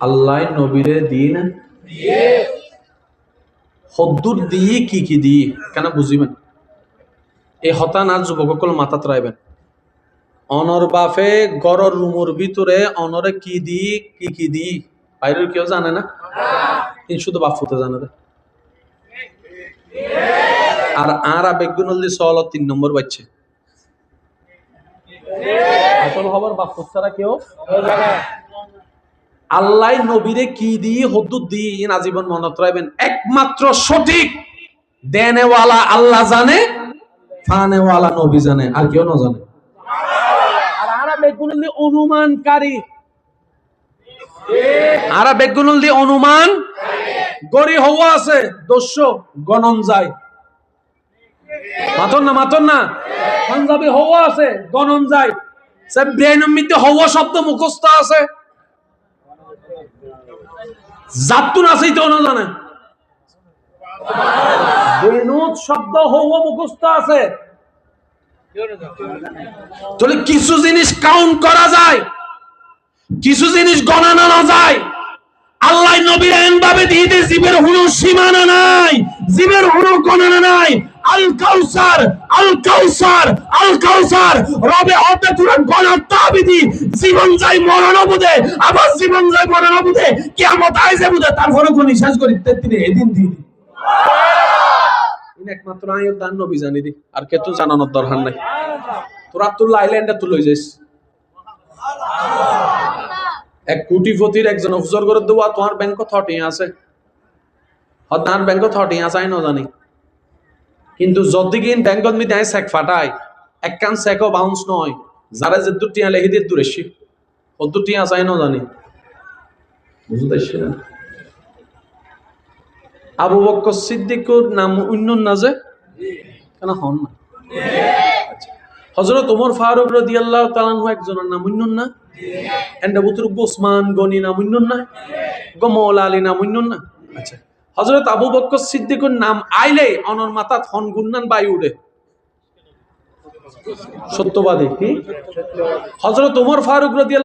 আল্লাহ নবীরে দিন হদ্দুর দিয়ে কি দিয়ে কেন বুঝিবেন এই হতানার যুবকসকল মাথাত রাখবেন অনর বাফে গরর রুমুর ভিতরে অনরে কি দি বাইরের কেউ জানে না কিন্তু শুধু বাফুতে জানে রে আর আবেগুন সল 3 নম্বর বাচ্চে আসল খবর বাফুত ছাড়া কেউ আল্লাহ নবীরে কি দিয়ে হদ্দুদ দিয়ে আজীবন মনত রাখবেন একমাত্র সঠিক দেনেওয়ালা আল্লাহ জানে ফানেওয়ালা নবী জানে আর কেউ না জানে অনুমান গড়ি হওয়া আছে দস্য গণন যায় মাতন না পাঞ্জাবি হওয়া আছে গণন যায় সব ব্রেনমিতে হওয়া শব্দ মুখস্থ আছে জাতুন আছে তো না জানে বেনুত শব্দ হওয়া মুখস্থ আছে তাহলে কিছু জিনিস কাউন্ট করা যায় কিছু জিনিস গণনা না যায় আল্লাহ নবীর এমনভাবে দিতে জীবের হুনো সীমানা নাই জীবের হুনো গণনা নাই আল কাউসার রবে হতে তুরন্ত গণার তাবিদি জীবন যায় মরণ বুঝে আবার জীবন যায় মরণ বুঝে কিয়ামত আইছে বুঝে তারপরে কোন নিঃশ্বাস করি তিনি এদিন দিই একমাত্র আয়ুর দান নবী জানি দি আর কে তো জানানোর দরকার নাই তোরা আব্দুল্লাহ আইল্যান্ডে তুই লই যাইস এক কোটিপতির একজন অফিসার করে দেওয়া তোমার ব্যাংক 30 আছে হদান ব্যাংক 30 আছে আই না জানি কিন্তু যদি কিন ব্যাংকত মি দেয় চেক ফাটায় একখান চেকও বাউন্স নয় যারা যে দুটিয়া লেখি দিয়ে দূরেছি ও দুটিয়া আছে আই না জানি বুঝতেছি না আবু বকর সিদ্দিকুর নাম উন্নন না যে কেন হন না হযরত ওমর ফারুক রাদিয়াল্লাহু তাআলা আনহু একজনের নাম উন্নন না এন্ড বুতুর ওসমান গনি নাম উন্নন না গমল আলী নাম উন্নন না আচ্ছা হযরত আবু বকর সিদ্দিকুর নাম আইলে অনর মাথা হন গুন্নান বায়ু উড়ে সত্যবাদী কি হযরত ওমর ফারুক রাদিয়াল্লাহু